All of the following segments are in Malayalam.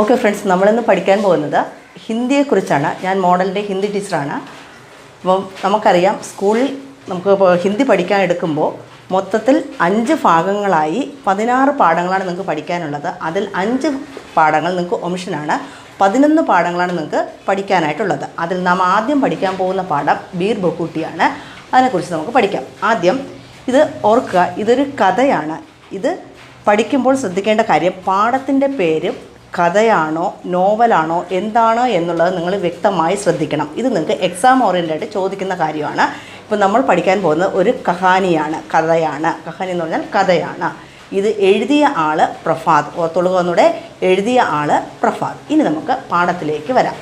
ഓക്കെ ഫ്രണ്ട്സ്, നമ്മളിന്ന് പഠിക്കാൻ പോകുന്നത് ഹിന്ദിയെക്കുറിച്ചാണ്. ഞാൻ മോഡലിൻ്റെ ഹിന്ദി ടീച്ചറാണ്. അപ്പം നമുക്കറിയാം, സ്കൂളിൽ നമുക്ക് ഹിന്ദി പഠിക്കാൻ എടുക്കുമ്പോൾ മൊത്തത്തിൽ 5 ഭാഗങ്ങളായി 16 പാഠങ്ങളാണ് നിങ്ങൾക്ക് പഠിക്കാനുള്ളത്. അതിൽ 5 പാഠങ്ങൾ നിങ്ങൾക്ക് ഒമിഷനാണ്. 11 പാഠങ്ങളാണ് നിങ്ങൾക്ക് പഠിക്കാനായിട്ടുള്ളത്. അതിൽ നാം ആദ്യം പഠിക്കാൻ പോകുന്ന പാഠം ബീർ ബഹൂട്ടിയാണ്. അതിനെക്കുറിച്ച് നമുക്ക് പഠിക്കാം. ആദ്യം ഇത് ഓർക്കുക, ഇതൊരു കഥയാണ്. ഇത് പഠിക്കുമ്പോൾ ശ്രദ്ധിക്കേണ്ട കാര്യം, പാഠത്തിൻ്റെ പേര് കഥയാണോ നോവലാണോ എന്താണോ എന്നുള്ളത് നിങ്ങൾ വ്യക്തമായി ശ്രദ്ധിക്കണം. ഇത് നിങ്ങൾക്ക് എക്സാം ഓറിയൻറ്റഡ് ചോദിക്കുന്ന കാര്യമാണ്. ഇപ്പോൾ നമ്മൾ പഠിക്കാൻ പോകുന്നത് ഒരു കഹാനിയാണ്, കഥയാണ്. കഹാനി എന്ന് പറഞ്ഞാൽ കഥയാണ്. ഇത് എഴുതിയ ആൾ പ്രഫാദ്. ഓർത്തോളുക ഒന്നുകൂടെ, എഴുതിയ ആൾ പ്രഫാദ്. ഇനി നമുക്ക് പാഠത്തിലേക്ക് വരാം.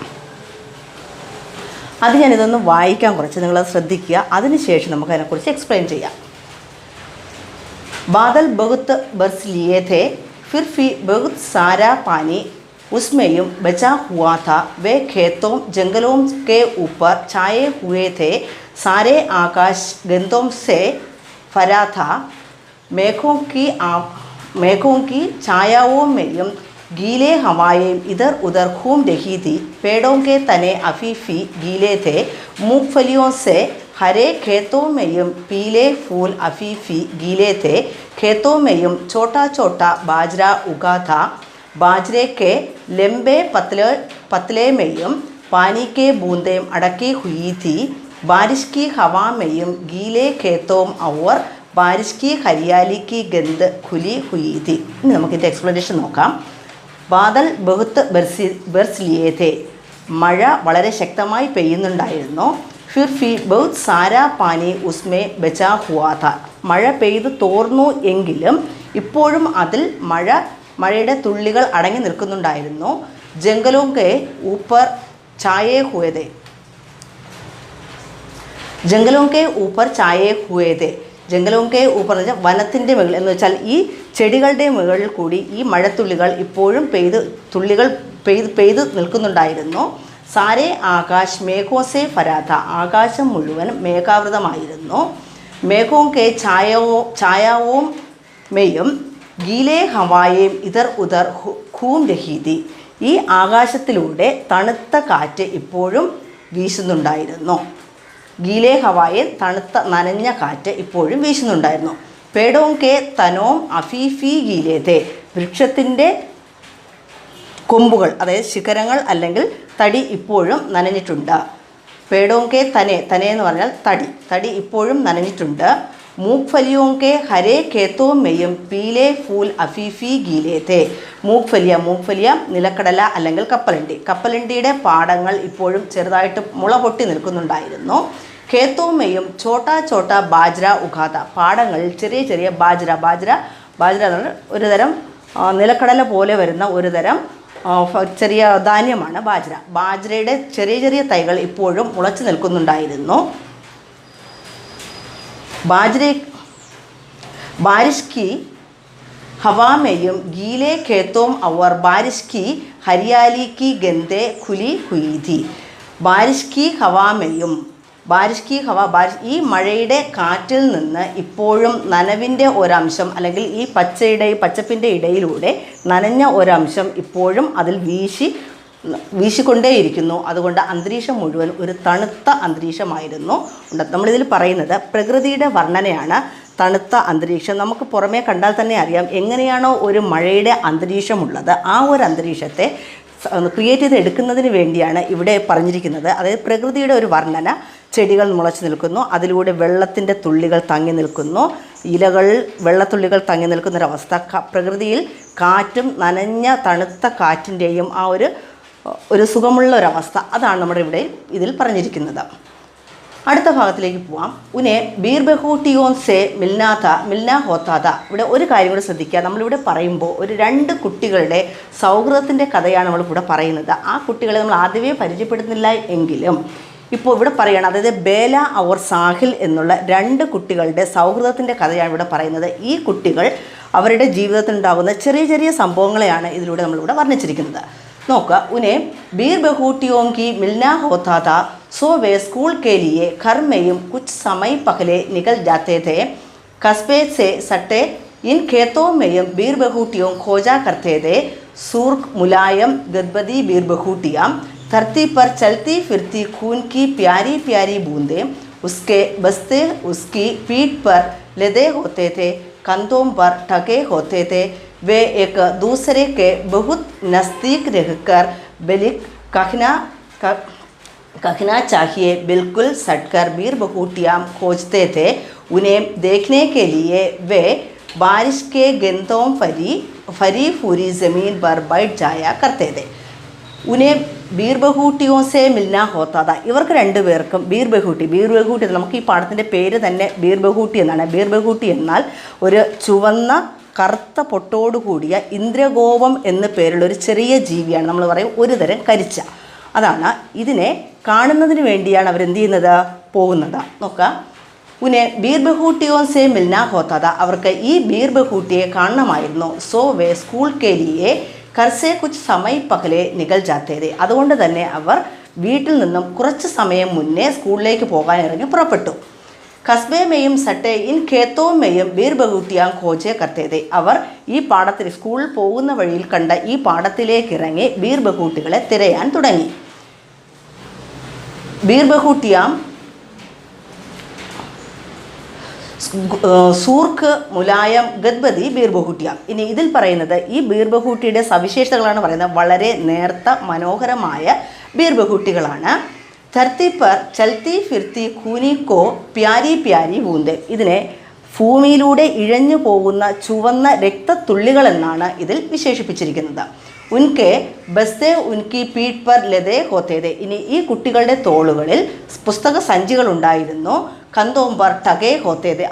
അത് ഞാനിതൊന്ന് വായിക്കാൻ കുറച്ച് നിങ്ങളത് ശ്രദ്ധിക്കുക. അതിനുശേഷം നമുക്ക് അതിനെക്കുറിച്ച് എക്സ്പ്ലെയിൻ ചെയ്യാം. बादल बहुत बरस लिए थे, फिर भी बहुत सारा पानी उसमें बचा हुआ था. वे खेतों जंगलों के ऊपर छाए हुए थे. सारे आकाश गंधों से भरा था. मेघों की छायाओं में गीले हवाएं इधर उधर घूम रही थी. पेड़ों के तने अफीफी गीले थे. मूंगफलियों से हरे खेतों में पीले फूल अफीफी गीले थे. खेतों में छोटा छोटा बाजरा उगा था. बाजरे के लंबे पतले में पानी के बूंदें अड़की हुई थी. बारिश की हवा में गीले खेतों और बारिश की हरियाली की गंध खुली हुई थी. ഇനി നമുക്ക് ഇതിൻ്റെ എക്സ്പ്ലനേഷൻ നോക്കാം. ബാദൽ ബഹുത്ത് ബർസ് ലിയേ थे. മഴ വളരെ ശക്തമായി പെയ്യുന്നുണ്ടായിരുന്നു. ഫിർ ഫി ബഹുത് സാരാ പാനി ഉസ്മേ ബച്ചാ ഹുവാ ഥാ. മഴ പെയ്ത് തോർന്നു എങ്കിലും ഇപ്പോഴും അതിൽ മഴയുടെ തുള്ളികൾ അടങ്ങി നിൽക്കുന്നുണ്ടായിരുന്നു. ജംഗലോം കെ ഊപ്പർ ഛായേ ഹുവേ थे. ജംഗലോം കെ ഊപ്പർ ഛായേ ഹുവേ थे. ജംഗലോം കെ ഊപ്പർ എന്ന് വെച്ചാൽ വനത്തിൻ്റെ മുകളിൽ എന്ന് വെച്ചാൽ ഈ ചെടികളുടെ മുകളിൽ കൂടി ഈ മഴത്തുള്ളികൾ ഇപ്പോഴും പെയ്ത് നിൽക്കുന്നുണ്ടായിരുന്നു. സാരേ ആകാശ് മേഘോസെ ഫരാഥ. ആകാശം മുഴുവൻ മേഘാവൃതമായിരുന്നു. മേഘോം കെ ഛായാവോം മെയും ഗീലേ ഹവായേം ഇതർ ഉദർ ഘൂം രഹീതി. ഈ ആകാശത്തിലൂടെ തണുത്ത കാറ്റ് ഇപ്പോഴും വീശുന്നുണ്ടായിരുന്നു. ഗീലേ ഹവായെ തണുത്ത നനഞ്ഞ കാറ്റ് ഇപ്പോഴും വീശുന്നുണ്ടായിരുന്നു. പേടോം കെ തനോം അഫീഫി ഗീലേ थे. വൃക്ഷത്തിൻ്റെ കൊമ്പുകൾ, അതായത് ശിഖരങ്ങൾ അല്ലെങ്കിൽ തടി ഇപ്പോഴും നനഞ്ഞിട്ടുണ്ട്. പേടോം കെ തനെ എന്ന് പറഞ്ഞാൽ തടി ഇപ്പോഴും നനഞ്ഞിട്ടുണ്ട്. മൂഗ്ഫലിയോം കെ ഹരേ ഖേത്തോ മെയും പീലേ ഫൂൽ അഫീഫി ഗീലേ थे. മൂഗ്ഫലിയ നിലക്കടല അല്ലെങ്കിൽ കപ്പലണ്ടിയുടെ പാടങ്ങൾ ഇപ്പോഴും ചെറുതായിട്ട് മുള പൊട്ടി നിൽക്കുന്നുണ്ടായിരുന്നു. ഖേത്തോ മെയും ചോട്ടാ ചോട്ടാ ബാജ്ര ഉഖാത. പാടങ്ങളിൽ ചെറിയ ബാജ്ര എന്ന് പറഞ്ഞാൽ ഒരു തരം നിലക്കടല പോലെ വരുന്ന ഒരു തരം ചെറിയ ധാന്യമാണ് ബാജ്ര. ബാജ്രയുടെ ചെറിയ തൈകൾ ഇപ്പോഴും മുളച്ചു നിൽക്കുന്നുണ്ടായിരുന്നു. ബാരിഷ് കി ഹവാമേയും ഗീലെ ഖേത്തോം അവർ ബാരിഷ് കി ഹരിയാലി കി ഗന്ധേ ഖുലി ഹുയി ഥി. ബാരിഷ് കി ഹവാമേയും ഈ മഴയുടെ കാറ്റിൽ നിന്ന് ഇപ്പോഴും നനവിൻ്റെ ഒരംശം അല്ലെങ്കിൽ ഈ പച്ചപ്പിൻ്റെ ഇടയിലൂടെ നനഞ്ഞ ഒരംശം ഇപ്പോഴും അതിൽ വീശിക്കൊണ്ടേയിരിക്കുന്നു. അതുകൊണ്ട് അന്തരീക്ഷം മുഴുവൻ ഒരു തണുത്ത അന്തരീക്ഷമായിരുന്നു. നമ്മളിതിൽ പറയുന്നത് പ്രകൃതിയുടെ വർണ്ണനയാണ് തണുത്ത അന്തരീക്ഷം. നമുക്ക് പുറമേ കണ്ടാൽ തന്നെ അറിയാം എങ്ങനെയാണോ ഒരു മഴയുടെ അന്തരീക്ഷമുള്ളത്, ആ ഒരു അന്തരീക്ഷത്തെ ക്രിയേറ്റ് ചെയ്ത് എടുക്കുന്നതിന് വേണ്ടിയാണ് ഇവിടെ പറഞ്ഞിരിക്കുന്നത്. അതായത് പ്രകൃതിയുടെ ഒരു വർണ്ണന. ചെടികൾ മുളച്ചു നിൽക്കുന്നു, അതിലൂടെ വെള്ളത്തിൻ്റെ തുള്ളികൾ തങ്ങി നിൽക്കുന്നു, ഇലകൾ വെള്ളത്തുള്ളികൾ തങ്ങി നിൽക്കുന്നൊരവസ്ഥ. പ്രകൃതിയിൽ കാറ്റും നനഞ്ഞ തണുത്ത കാറ്റിൻ്റെയും ആ ഒരു സുഖമുള്ള ഒരവസ്ഥ, അതാണ് നമ്മുടെ ഇവിടെ ഇതിൽ പറഞ്ഞിരിക്കുന്നത്. അടുത്ത ഭാഗത്തിലേക്ക് പോവാം. ഉനെ ബീർ ബഹൂട്ടിയോൻ സെ മിൽനാ ഹോത്താത. ഇവിടെ ഒരു കാര്യം കൂടെ ശ്രദ്ധിക്കുക. നമ്മളിവിടെ പറയുമ്പോൾ ഒരു 2 കുട്ടികളുടെ സൗഹൃദത്തിൻ്റെ കഥയാണ് നമ്മളിവിടെ പറയുന്നത്. ആ കുട്ടികളെ നമ്മൾ ആദ്യമേ പരിചയപ്പെടുന്നില്ല എങ്കിലും ഇപ്പോൾ ഇവിടെ പറയുകയാണ്. അതായത് ബേല അവർ സാഹിൽ എന്നുള്ള 2 കുട്ടികളുടെ സൗഹൃദത്തിൻ്റെ കഥയാണ് ഇവിടെ പറയുന്നത്. ഈ കുട്ടികൾ അവരുടെ ജീവിതത്തിൽ ഉണ്ടാകുന്ന ചെറിയ സംഭവങ്ങളെയാണ് ഇതിലൂടെ നമ്മളിവിടെ വർണ്ണിച്ചിരിക്കുന്നത്. നോക്കുക. ഉനെ ബീർ ബഹൂട്ടിയോം की मिलना होता था, सो वे स्कूल के लिए घर में कुछ समय पहले निकल जाते थे. कस्बे से सटे इन खेतों में बीर बहूटियों खोजा करते थे. सूर्ख मुलायम गदबदी बीरबहूटियाँ, धरती पर चलती फिरती खून की प्यारी प्यारी बूंदें उसके बस्ते उसकी पीठ पर लदे होते थे, कंधों पर ढके होते थे। वे एक दूसरे के बहुत नज़दीक रहकर बिलिक कहना चाहिए बिल्कुल सटकर बीरबहूटियाँ खोजते थे। उन्हें देखने के लिए वे बारिश के गेंदों फरी फूरी ज़मीन पर बैठ जाया करते थे। उन्हें ബീർബഹൂട്ടിയോ സേ മിൽന ഹോത്താ. ഇവർക്ക് രണ്ടുപേർക്കും ബീർബഹൂട്ടി നമുക്ക് ഈ പാഠത്തിൻ്റെ പേര് തന്നെ ബീർബഹൂട്ടി എന്നാണ്. ബീർബഹൂട്ടി എന്നാൽ ഒരു ചുവന്ന കറുത്ത പൊട്ടോടു കൂടിയ ഇന്ദ്രഗോപം എന്ന പേരുള്ള ഒരു ചെറിയ ജീവിയാണ്. നമ്മൾ പറയും ഒരു തരം കരിച്ച. അതാണ്. ഇതിനെ കാണുന്നതിന് വേണ്ടിയാണ് അവരെന്ത് ചെയ്യുന്നത്, പോകുന്നത്. നോക്കാം. ഉന്നെ ബീർബഹൂട്ടിയോ സേ മിൽന ഹോത്താ. അവർക്ക് ഈ ബീർബഹൂട്ടിയെ കാണണമായിരുന്നു. സോ വേ സ്കൂൾ കെ ലിയേ കർസെ കുച്ച് സമയ പകലെ നികൽ ജാത്തേ थे. അതുകൊണ്ട് തന്നെ അവർ വീട്ടിൽ നിന്നും കുറച്ച് സമയം മുന്നേ സ്കൂളിലേക്ക് പോകാൻ ഇറങ്ങി പുറപ്പെട്ടു. കസ്ബേ മെയും സട്ടെ ഇൻ ഖേത്തോ മെയും ബീർബഹൂട്ടിയാ ഖോജെ കർത്തേ थे. അവർ ഈ പാടത്തിൽ സ്കൂളിൽ പോകുന്ന വഴിയിൽ കണ്ട ഈ പാടത്തിലേക്ക് ഇറങ്ങി ബീർബഹൂട്ടികളെ തിരയാൻ തുടങ്ങി. ബീർബഹൂട്ടിയാം സൂർക്ക് മുലായം ഗദ്ബദി ബീർബഹൂട്ടിയാം. ഇനി ഇതിൽ പറയുന്നത് ഈ ബീർബഹൂട്ടിയുടെ സവിശേഷതകളാണ് പറയുന്നത്. വളരെ നേർത്ത മനോഹരമായ ബീർബഹൂട്ടികളാണ്. ധർത്തി പർ ചൽത്തി ഫിർത്തി ഖൂനിക്കോ പ്യാരി പ്യാരി ബൂന്ദേ. ഇതിനെ ഭൂമിയിലൂടെ ഇഴഞ്ഞു പോകുന്ന ചുവന്ന രക്തത്തുള്ളികൾ എന്നാണ് ഇതിൽ വിശേഷിപ്പിച്ചിരിക്കുന്നത്. ഉൻകെ ബസ്തേ ഉൻകി പീഠ് പർ ലതേ ഹോത്തേ थे. ഇനി ഈ കുട്ടികളുടെ തോളുകളിൽ പുസ്തക സഞ്ചികൾ ഉണ്ടായിരുന്നു. കന്തോംബർ ടകേ ഹോത്തേ थे.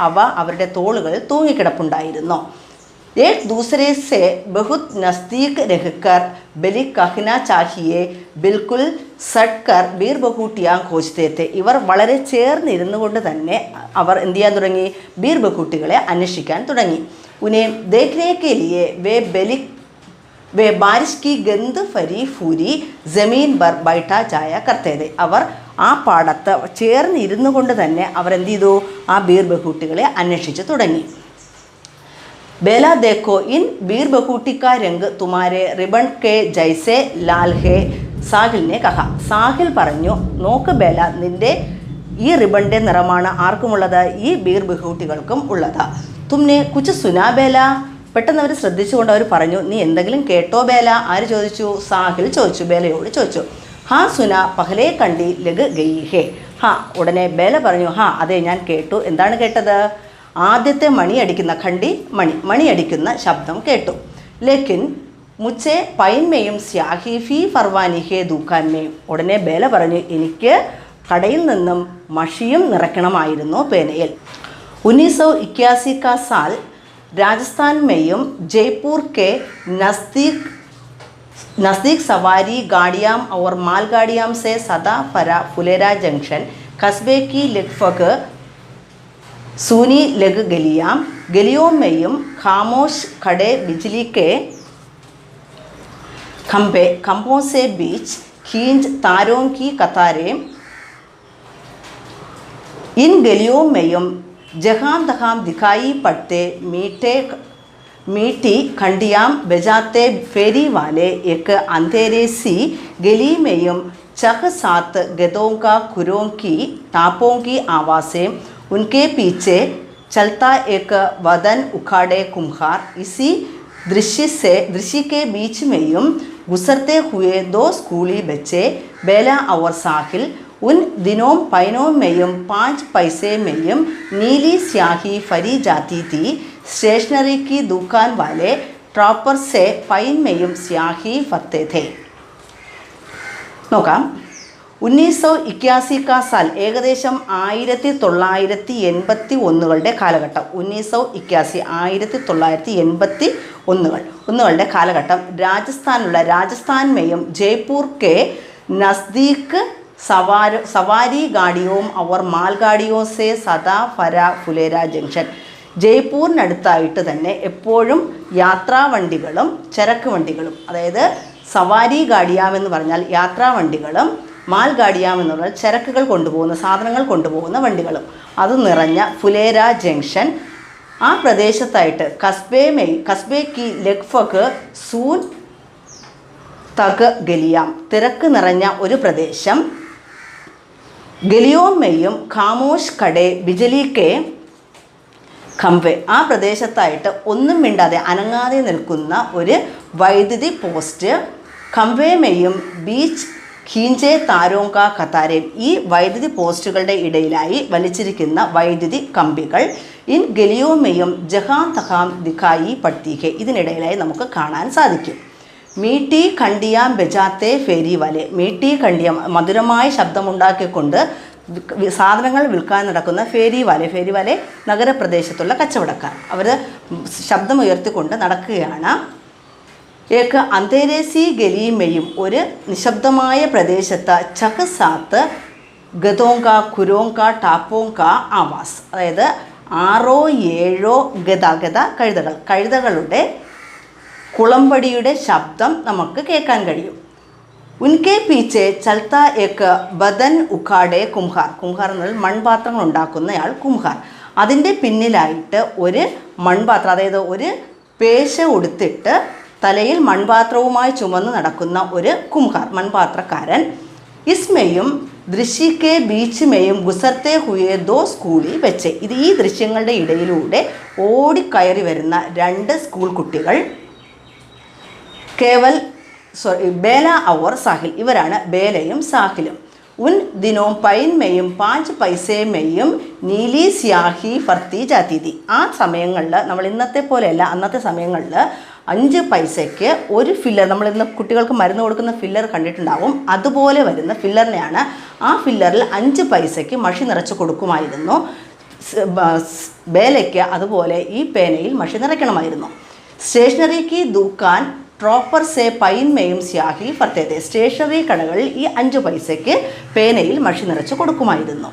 അവ അവരുടെ തോളുകളിൽ തൂങ്ങിക്കിടപ്പുണ്ടായിരുന്നു. एक दूसरे से बहुत नज़दीक रहकर ബലി കഹ്ന ചാഹിയെ ബിൽക്കുൽ സട്കർ ബീർബഹൂട്ടിയാ ഖോജ്തേ थे. ഇവർ വളരെ ചേർന്നിരുന്നു കൊണ്ട് തന്നെ അവർ എന്ത് ചെയ്യാൻ തുടങ്ങി, ബീർബഹൂട്ടികളെ അന്വേഷിക്കാൻ തുടങ്ങി. ഉന്നെ ദേഖ്നെ കെ ലിയേ വേ ബാരിഷ് കി ഗന്ദ് ഫരി ഫൂരി ജമീൻ ബർ ബൈഠാ ചായ കർത്തേ थे. അവർ ആ പാടത്ത് ചേർന്നിരുന്നു കൊണ്ട് തന്നെ അവർ എന്ത് ചെയ്തു, ആ ബീർബഹൂട്ടികളെ അന്വേഷിച്ച് തുടങ്ങി. बेला देखो इन बीरबहूटी का रंग तुम्हारे रिबन के जैसे लाल है, സാഹിൽ ने कहा. സാഹിൽ പറഞ്ഞു, നോക്ക് ബേല, നിൻ്റെ ഈ റിബണിൻ്റെ നിറമാണ് ആർക്കുമുള്ളത്, ഈ ബീർബഹൂട്ടികൾക്കും ഉള്ളത്. തുമ്നെ കുച്ച് സുനാ ബേല. പെട്ടെന്ന് അവർ ശ്രദ്ധിച്ചുകൊണ്ട് അവർ പറഞ്ഞു, നീ എന്തെങ്കിലും കേട്ടോ ബേല. ആര് ചോദിച്ചു? സാഹിൽ ചോദിച്ചു, ബേലയോട് ചോദിച്ചു. ഹാ സുന പഹലേ കണ്ടി ലഗ് ഗയി ഹേ. ഹാ, ഉടനെ ബേല പറഞ്ഞു, ഹാ അതെ ഞാൻ കേട്ടു. എന്താണ് കേട്ടത്? ആദ്യത്തെ മണിയടിക്കുന്ന മണിയടിക്കുന്ന ശബ്ദം കേട്ടു. ലേക്കിൻ മുച്ചേ പൈൻമേയും സ്യാഹി ഫി ഫർവാനിഹെ ദൂഖാൻമേയും. ഉടനെ ബേല പറഞ്ഞു, എനിക്ക് കടയിൽ നിന്നും മഷിയും നിറയ്ക്കണമായിരുന്നു പേനയിൽ. 1981 का साल राजस्थान में जयपुर के नज़दीक सवारी गाड़ियाँ और मालगाड़ियाँ से सदा फरा फुलेरा जंक्शन कस्बे की लगभग सूनी लग गलियों में खामोश खड़े बिजली के खंभों से बीच खींच तारों की कतारें. इन गलियों में जहाँ तहाँ दिखाई पड़ते मीठी खंडियाँ बजाते फेरी वाले. एक अंधेरे सी गली में चह सात गधों का खुरों की टापों की आवाज़ें. उनके पीछे चलता एक वदन उखाड़े कुम्हार. इसी दृश्य के बीच में गुजरते हुए दो स्कूली बच्चे बेला और साहिल. उन दिनों पैनों में 5 पैसे में नीली स्याही फरी जाती थी. स्टेशनरी की दुकान वाले ट्रॉपर से पैन में स्याही फरते थे. നോക്കാം. 1981 का साल ഏകദേശം 1981 കാലഘട്ടം. 1981 കാലഘട്ടം. രാജസ്ഥാനിലുള്ള രാജസ്ഥാൻമേയും ജയ്പൂർ കെ നസ്ദീക് സവാരി ഗാഡിയോം അവർ മാൽഗാഡിയോ സേ സദാ ഫര ഫുലേര ജംഗ്ഷൻ. ജയ്പൂരിനടുത്തായിട്ട് തന്നെ എപ്പോഴും യാത്രാവണ്ടികളും ചരക്ക് വണ്ടികളും, അതായത് സവാരി ഗാഡിയാം എന്ന് പറഞ്ഞാൽ യാത്രാവണ്ടികളും മാൽഗാഡിയാം എന്ന് പറഞ്ഞാൽ ചരക്കുകൾ കൊണ്ടുപോകുന്ന സാധനങ്ങൾ കൊണ്ടുപോകുന്ന വണ്ടികളും അത് നിറഞ്ഞ ഫുലേര ജംഗ്ഷൻ ആ പ്രദേശത്തായിട്ട് കസ്ബേ കി ലഗ്ഭഗ് സൂൻ തക് ഗലിയാം, തിരക്ക് നിറഞ്ഞ ഒരു പ്രദേശം, ഗലിയോമെയും ഖാമോഷ് കടേ ബിജലി കെ ഖംബെ, ആ പ്രദേശത്തായിട്ട് ഒന്നും മിണ്ടാതെ അനങ്ങാതെ നിൽക്കുന്ന ഒരു വൈദ്യുതി പോസ്റ്റ്, ഖംബേമെയും ബീച്ച് ഖീഞ്ചെ താരോങ്ക കത്താരേം, ഈ വൈദ്യുതി പോസ്റ്റുകളുടെ ഇടയിലായി വലിച്ചിരിക്കുന്ന വൈദ്യുതി കമ്പികൾ, ഇൻ ഗലിയോമെയും ജഹാം തഹാം ദിഖായി പട്ടികെ, ഇതിനിടയിലായി നമുക്ക് കാണാൻ സാധിക്കും. മീട്ടി ഖണ്ഡിയാം ബജാത്തെ ഫേരി വലെ, മീട്ടി ഖണ്ഡിയം മധുരമായ ശബ്ദമുണ്ടാക്കിക്കൊണ്ട് സാധനങ്ങൾ വിൽക്കാൻ നടക്കുന്ന ഫേരി വാലെ നഗരപ്രദേശത്തുള്ള കച്ചവടക്കാർ, അവർ ശബ്ദമുയർത്തിക്കൊണ്ട് നടക്കുകയാണ്. ഏക്ക് അന്തേരേസി ഗലിയുമെയും, ഒരു നിശബ്ദമായ പ്രദേശത്ത് ചക് സാത്ത് ഗതോങ്ക കുരോങ്ക ടാപ്പോങ്ക ആവാസ്, അതായത് 6-7 ഗതാഗത കഴുതകളുടെ കുളമ്പടിയുടെ ശബ്ദം നമുക്ക് കേൾക്കാൻ കഴിയും. ഉൻകെ പീച്ചെ ചൽത്ത ഏക്ക് ബദൻ ഉഖാടെ കുംഹാർ, കുംഹാർ എന്നാൽ മൺപാത്രങ്ങൾ ഉണ്ടാക്കുന്നയാൾ കുംഹാർ, അതിൻ്റെ പിന്നിലായിട്ട് ഒരു മൺപാത്രം, അതായത് ഒരു പേശ ഉടുത്തിട്ട് തലയിൽ മൺപാത്രവുമായി ചുമന്ന് നടക്കുന്ന ഒരു കുംഹാർ, മൺപാത്രക്കാരൻ. ഇസ്മയും ദൃശ്യക്കെ ബീച്ചുമേയും ഗുസർത്തെ ഹുയെ ദോ സ്കൂളി വെച്ച്, ഇത് ഈ ദൃശ്യങ്ങളുടെ ഇടയിലൂടെ ഓടിക്കയറി വരുന്ന 2 സ്കൂൾ കുട്ടികൾ, ബേല ഔർ സാഹിൽ, ഇവരാണ് ബേലയും സാഹിലും. ഉൻ ദിനോം പൈൻമേയും 5 പൈസയുമേയും നീലി സ്യാഹി ഫർത്തി ജാതി, ആ സമയങ്ങളിൽ നമ്മൾ ഇന്നത്തെ പോലെയല്ല, അന്നത്തെ സമയങ്ങളിൽ 5 പൈസയ്ക്ക് ഒരു ഫില്ലർ, നമ്മൾ ഇന്ന് കുട്ടികൾക്ക് മരുന്ന് കൊടുക്കുന്ന ഫില്ലർ കണ്ടിട്ടുണ്ടാവും, അതുപോലെ വരുന്ന ഫില്ലറിനെയാണ്, ആ ഫില്ലറിൽ 5 പൈസയ്ക്ക് മഷി നിറച്ച് കൊടുക്കുമായിരുന്നു. ബേലയ്ക്ക് അതുപോലെ ഈ പേനയിൽ മഷി നിറയ്ക്കണമായിരുന്നു. സ്റ്റേഷനറിക്ക് ദുക്കാൻ ട്രോപ്പർ സേ പൈൻമേയും സ്യാഹി ഫർത്തേതെ, സ്റ്റേഷനറി കടകളിൽ ഈ 5 പൈസയ്ക്ക് പേനയിൽ മഷി നിറച്ച് കൊടുക്കുമായിരുന്നു.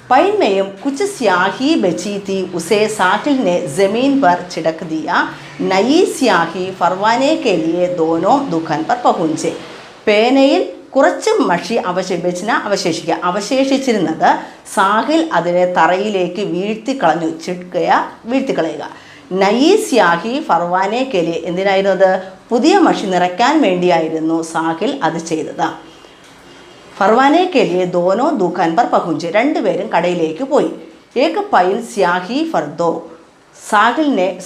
പൈൻമേയും കുച്ച് സ്യാഹി ബച്ചി തീ ഉസേ സാഹിൽ നെ ജമീൻ പർ ചിടക് ദിയ, നയി സ്യാഹി ഫർവാനെ കെ ലിയെ ദോനോ ദുഖാൻ പർ പഹുഞ്ചെ, പേനയിൽ കുറച്ച് മഷി അവശേഷിച്ചിരുന്നത് സാഹിൽ അതിനെ തറയിലേക്ക് വീഴ്ത്തിക്കളയുക. നയി സ്യാഹി ഫർവാനെ കെലി, എന്തിനായിരുന്നു അത്? പുതിയ മഷി നിറയ്ക്കാൻ വേണ്ടിയായിരുന്നു സാഹിൽ അത് ചെയ്തത്. ഫർവാനെ കെലിയെ ദോനോ ദുഖാൻ പർ പഹുഞ്ചെ, 2 പേരും കടയിലേക്ക് പോയി. ഏക് പൈൻ സ്യാഹി ഫർദോ,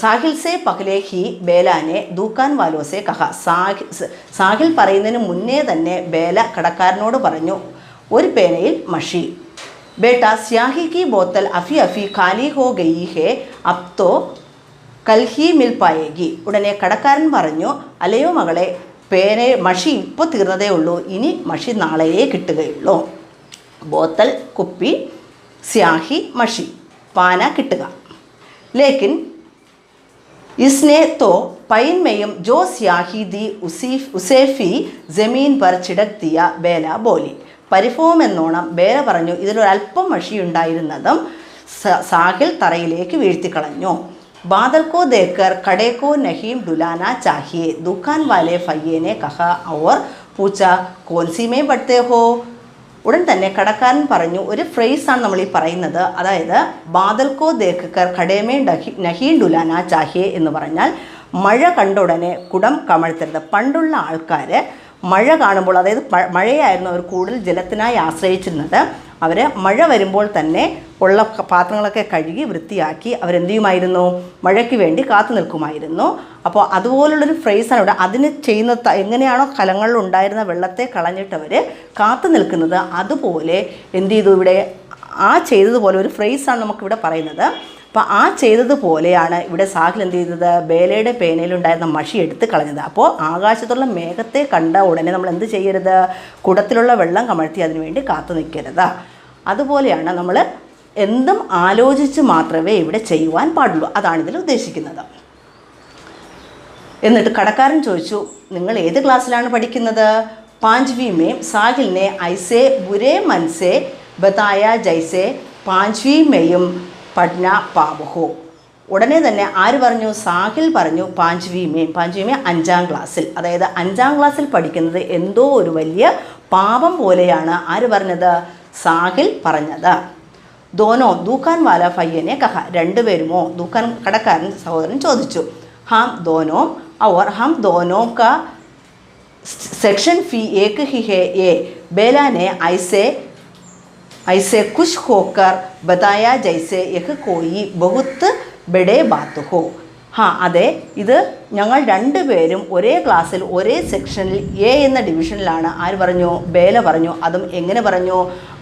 സാഹിൽ സേ പഹ്ലെ ഹി ബേലാനെ ദുഖാൻ വാലോ സേ കഹ, സാഹിൽ പറയുന്നതിന് മുന്നേ തന്നെ ബേല കടക്കാരനോട് പറഞ്ഞു, ഒരു പേനയിൽ മഷി. ബേട്ട സ്യാഹി കി ബോത്തൽ അഫി ഖാലി ഹോ ഗയി ഹേ, അബ് തോ കൽഹി മിൽ പായേഗി, ഉടനെ കടക്കാരൻ പറഞ്ഞു, അല്ലയോ മകളെ, മഷി ഇപ്പോൾ തീർന്നതേ ഉള്ളൂ, ഇനി മഷി നാളെയേ കിട്ടുകയുള്ളൂ. ബോത്തൽ കുപ്പി, സ്യാഹി മഷി, പാന കിട്ടുക. ലേക്കിൻ ഇസ്നെ തോ പൈൻമേയും ജോ സ്യാഹി ദി ഉസേഫി ജമീൻ പർ ചിടക് ദിയ, ബേല ബോലി, പരിഭവമെന്നോണം ബേല പറഞ്ഞു, ഇതിലൊരൽപ്പം മഷിയുണ്ടായിരുന്നതും സാഹിൽ തറയിലേക്ക് വീഴ്ത്തിക്കളഞ്ഞു. बादल को देखकर कड़े को नहीं डुलाना चाहिए, दुकान वाले फയ്യെ ने कहा और पूछा कौन सी में पढ़ते हो. ഉടൻ തന്നെ കടക്കാരൻ പറഞ്ഞു, ഒരു ഫ്രേസാണ് നമ്മൾ ഈ പറയുന്നത്, അതായത് ബാദൽ കോ ദേക്കർ കടേമേ നഹി ഡുലാന ചാഹിയെ എന്ന് പറഞ്ഞാൽ മഴ കണ്ട ഉടനെ കുടം കമഴ്ത്തരുത്. പണ്ടുള്ള ആൾക്കാർ മഴ കാണുമ്പോൾ, അതായത് മഴയായിരുന്നു അവർ കൂടുതൽ ജലത്തിനായി ആശ്രയിച്ചിരുന്നത്, അവർ മഴ വരുമ്പോൾ തന്നെ ഉള്ള പാത്രങ്ങളൊക്കെ കഴുകി വൃത്തിയാക്കി അവരെന്ത് ചെയ്യുമായിരുന്നു? മഴയ്ക്ക് വേണ്ടി കാത്തു നിൽക്കുമായിരുന്നു. അപ്പോൾ അതുപോലുള്ളൊരു ഫ്രേസാണ് ഇവിടെ. അതിന് ചെയ്യുന്ന എങ്ങനെയാണോ കലങ്ങളിൽ ഉണ്ടായിരുന്ന വെള്ളത്തെ കളഞ്ഞിട്ടവർ കാത്തു നിൽക്കുന്നത്, അതുപോലെ എന്ത് ചെയ്തു ഇവിടെ? ആ ചെയ്തതുപോലെ ഒരു ഫ്രേസാണ് നമുക്കിവിടെ പറയുന്നത്. അപ്പോൾ ആ ചെയ്തതുപോലെയാണ് ഇവിടെ സാഹിൽ എന്ത് ചെയ്തത്? ബേലയുടെ പേനയിലുണ്ടായിരുന്ന മഷി എടുത്ത് കളഞ്ഞത്. അപ്പോൾ ആകാശത്തുള്ള മേഘത്തെ കണ്ട ഉടനെ നമ്മൾ എന്ത് ചെയ്യരുത്? കുടത്തിലുള്ള വെള്ളം കമഴ്ത്തി അതിനു വേണ്ടി കാത്തു നിൽക്കരുത്. അതുപോലെയാണ് നമ്മൾ എന്തും ആലോചിച്ച് മാത്രമേ ഇവിടെ ചെയ്യുവാൻ പാടുള്ളൂ. അതാണിതിൽ ഉദ്ദേശിക്കുന്നത്. എന്നിട്ട് കടക്കാരൻ ചോദിച്ചു, നിങ്ങൾ ഏത് ക്ലാസ്സിലാണ് പഠിക്കുന്നത്? 5वीं में साहिल ने ऐसे बुरे मन से बताया जैसे 5वीं में പഠന പാപഹോ. ഉടനെ തന്നെ ആര് പറഞ്ഞു? സാഹിൽ പറഞ്ഞു 5वीं में 5ാം ക്ലാസ്സിൽ, അതായത് 5ാം ക്ലാസ്സിൽ പഠിക്കുന്നത് എന്തോ ഒരു വലിയ പാപം പോലെയാണ് ആര് പറഞ്ഞത്? സാഹിൽ പറഞ്ഞത്. ദോനോ ദൂക്കാൻ വാല ഭയ്യനെ കഹ, രണ്ടുപേരുമോ, ദൂക്കാൻ കടക്കാരൻ സഹോദരൻ ചോദിച്ചു. ഹാം ദോനോ और हम दोनों का सेक्शन फ़ी एक ही है, ये बेला ने ऐसे खुश होकर बताया जैसे यह कोई बहुत बड़े बात हो. हाँ അതെ, ഇത് ഞങ്ങൾ രണ്ടുപേരും ഒരേ ക്ലാസ്സിൽ ഒരേ സെക്ഷനിൽ എ എന്ന ഡിവിഷനിലാണ്. ആര് പറഞ്ഞു? ബേല പറഞ്ഞു. അതും എങ്ങനെ പറഞ്ഞു?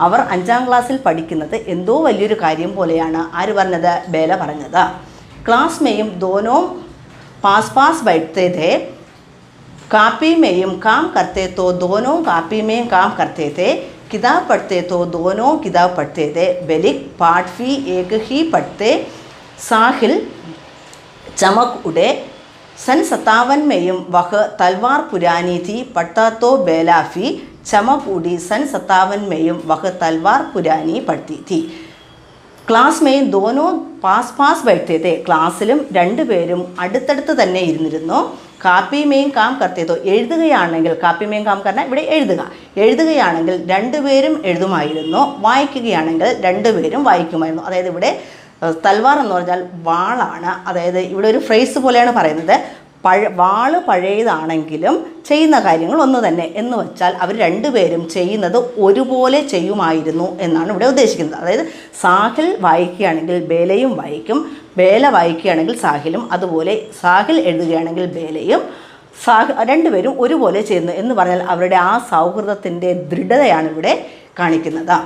അവർ 5ാം ക്ലാസ്സിൽ പഠിക്കുന്നത് എന്തോ വലിയൊരു കാര്യം പോലെയാണ് ആര് പറഞ്ഞത്? ബേല പറഞ്ഞത്. ക്ലാസ് മെയും ദോനോ पास पास बैठते थे, कापी में काम करते तो दोनों कापी में काम करते थे, किताब पढ़ते तो दोनों किताब पढ़ते थे, बेलिक पाठ भी एक ही पढ़ते, साहिल चमक उड़े. सन 57 में वह तलवार पुरानी थी, पढ़ता तो बेला भी चमक उड़ी. सन 57 में वह तलवार पुरानी पढ़ती थी. ക്ലാസ് മെയിൻ ദോനോ പാസ് പാസ് ബൈഠത്തെ, ക്ലാസ്സിലും രണ്ടുപേരും അടുത്തടുത്ത് തന്നെ ഇരുന്നിരുന്നു. കാപ്പി മെയിൻ കാം കർത്തേതോ, എഴുതുകയാണെങ്കിൽ കാപ്പി മെയിൻ കാം കർണ ഇവിടെ എഴുതുകയാണെങ്കിൽ രണ്ടുപേരും എഴുതുമായിരുന്നു, വായിക്കുകയാണെങ്കിൽ രണ്ടുപേരും വായിക്കുമായിരുന്നു. അതായത് ഇവിടെ തൽവാർ എന്ന് പറഞ്ഞാൽ വാളാണ്. അതായത് ഇവിടെ ഒരു ഫ്രേസ് പോലെയാണ് പറയുന്നത്, വാള് പഴയതാണെങ്കിലും ചെയ്യുന്ന കാര്യങ്ങൾ ഒന്ന് തന്നെ എന്ന് വെച്ചാൽ അവർ രണ്ടുപേരും ചെയ്യുന്നത് ഒരുപോലെ ചെയ്യുമായിരുന്നു എന്നാണ് ഇവിടെ ഉദ്ദേശിക്കുന്നത്. അതായത് സാഹിൽ വായിക്കുകയാണെങ്കിൽ ബേലയും വായിക്കും, ബേല വായിക്കുകയാണെങ്കിൽ സാഹിലും, അതുപോലെ സാഹിൽ എഴുതുകയാണെങ്കിൽ ബേലയും രണ്ടുപേരും ഒരുപോലെ ചെയ്യുന്നു എന്ന് പറഞ്ഞാൽ അവരുടെ ആ സൗഹൃദത്തിൻ്റെ ദൃഢതയാണ് ഇവിടെ കാണിക്കുന്നത്.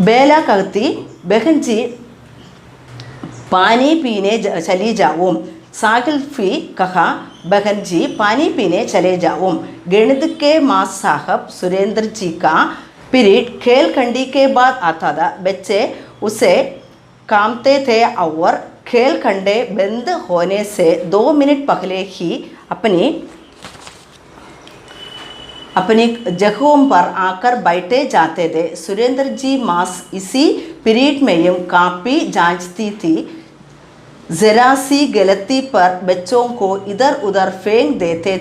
ബേല कहती बहन जी पानी पीने चली जाऊँ. साहिल भी कहा बहन जी पानी पीने चले जाऊँ. गणित के मास्टर साहब सुरेंद्र जी का पीरियड खेल खंडी के बाद आता था. बच्चे उसे कामते थे और खेल खंडे बंद होने से 2 मिनट पहले ही अपनी जगहों पर आकर बैठे जाते थे. सुरेंद्र जी मास इसी पीरियड में कापी जांचती थी. ज़रा सी गलती पर बच्चों को इधर उधर फेंक देते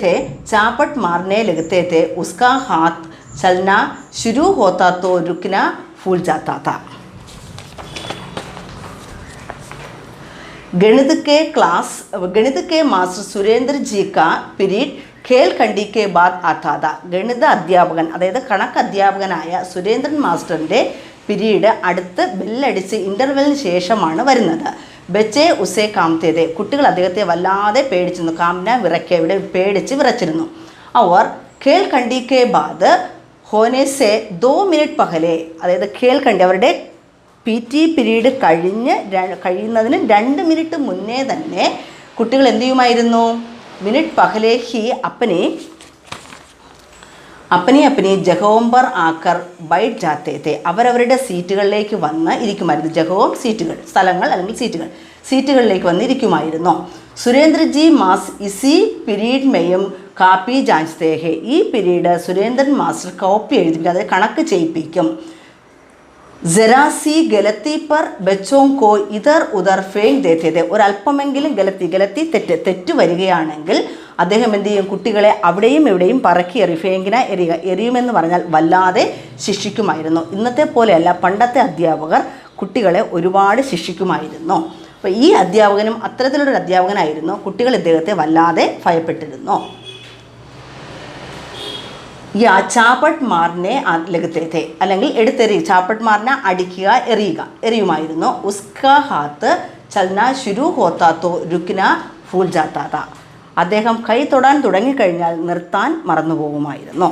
थे, चापट मारने लगते थे. उसका हाथ चलना शुरू होता तो रुकना भूल जाता था. गणित के मास्टर सुरेंद्र जी का पीरियड खेल खंडी के बाद आता था. ഗണിത അധ്യാപകൻ, അതായത് കണക്ക് അധ്യാപകനായ സുരേന്ദ്രൻ മാസ്റ്ററിൻ്റെ പിരീഡ് അടുത്ത് ബെല്ലടിച്ച് ഇൻ്റർവെല്ലിന് ശേഷമാണ് വരുന്നത്. ബച്ചെ ഉസേ കാംതേതെ, കുട്ടികൾ അദ്ദേഹത്തെ വല്ലാതെ പേടിച്ചിരുന്നു. കാംന വിറയ്ക്കുക, ഇവിടെ പേടിച്ച് വിറച്ചിരുന്നു. അവർ ഖേൽ ഖണ്ഡി കെ ബാദ് ഹോനെ സെ 2 മിനിറ്റ് പഹലെ, അതായത് ഖേൽ ഖണ്ഡി അവരുടെ PT പീരീഡ് കഴിയുന്നതിന് 2 മിനിറ്റ് മുന്നേ തന്നെ കുട്ടികൾ എന്ത് ചെയ്യുമായിരുന്നു? മിനിറ്റ് പഹലെ ഹി അപ്പനെ ജഗോം പർ ആക്കർ ബൈഠ് ജാത്തേ തെ, അവരവരുടെ സീറ്റുകളിലേക്ക് വന്ന് ഇരിക്കുമായിരുന്നു. ജഗോം സീറ്റുകൾ, സ്ഥലങ്ങൾ അല്ലെങ്കിൽ സീറ്റുകളിലേക്ക് വന്ന് ഇരിക്കുമായിരുന്നു. സുരേന്ദ്രജി മാസ് ഇസി പീരീഡ് മെയും കാപ്പി ജാഞ്ചത്തെ ഹെ, ഈ പീരീഡ് സുരേന്ദ്രൻ മാസ്റ്റർ കോപ്പി എഴുതിപ്പിക്കും, അതായത് കണക്ക് ചെയ്യിപ്പിക്കും. ജറാസി ഗലത്തി പർ ബച്ചോം കോ ഇതർ ഉദർ ഫേങ് ദേത്തെ തെ, ഒരല്പമെങ്കിലും ഗലത്തി തെറ്റ് വരികയാണെങ്കിൽ അദ്ദേഹം എന്ത് ചെയ്യും? കുട്ടികളെ അവിടെയും ഇവിടെയും പറക്കി ഫേങ്കിന എറിയുമെന്ന് പറഞ്ഞാൽ വല്ലാതെ ശിക്ഷിക്കുമായിരുന്നു. ഇന്നത്തെ പോലെയല്ല, പണ്ടത്തെ അധ്യാപകർ കുട്ടികളെ ഒരുപാട് ശിക്ഷിക്കുമായിരുന്നു. അപ്പോൾ ഈ അധ്യാപകനും അത്തരത്തിലൊരു അധ്യാപകനായിരുന്നു. കുട്ടികൾ ഇദ്ദേഹത്തെ വല്ലാതെ ഭയപ്പെട്ടിരുന്നു. യാ ചാപ്പട്ട് മാറിനെ ലഗത്തെ, അല്ലെങ്കിൽ ചാപ്പട്ട് മാറിനെ അടിക്കുക, എറിയുമായിരുന്നു. ഉസ്കാ ഹാത്ത് ചലന ശുരു ഹോത്താ തോ രുക്ന ഭൂൽ ജാത്താ താ, അദ്ദേഹം കൈ തൊടാൻ തുടങ്ങിക്കഴിഞ്ഞാൽ നിർത്താൻ മറന്നുപോകുമായിരുന്നു.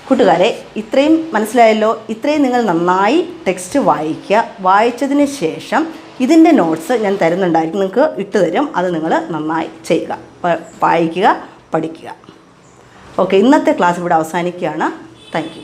കൂട്ടുകാരെ, ഇത്രയും മനസ്സിലായല്ലോ. ഇത്രയും നിങ്ങൾ നന്നായി ടെക്സ്റ്റ് വായിക്കുക. വായിച്ചതിന് ശേഷം ഇതിൻ്റെ നോട്ട്സ് ഞാൻ തരുന്നുണ്ടായിരിക്കും, നിങ്ങൾക്ക് ഇട്ടുതരും. അത് നിങ്ങൾ നന്നായി ചെയ്യുക, വായിക്കുക, പഠിക്കുക. ഓക്കെ, ഇന്നത്തെ ക്ലാസ് ഇവിടെ അവസാനിക്കുകയാണ്. Thank you.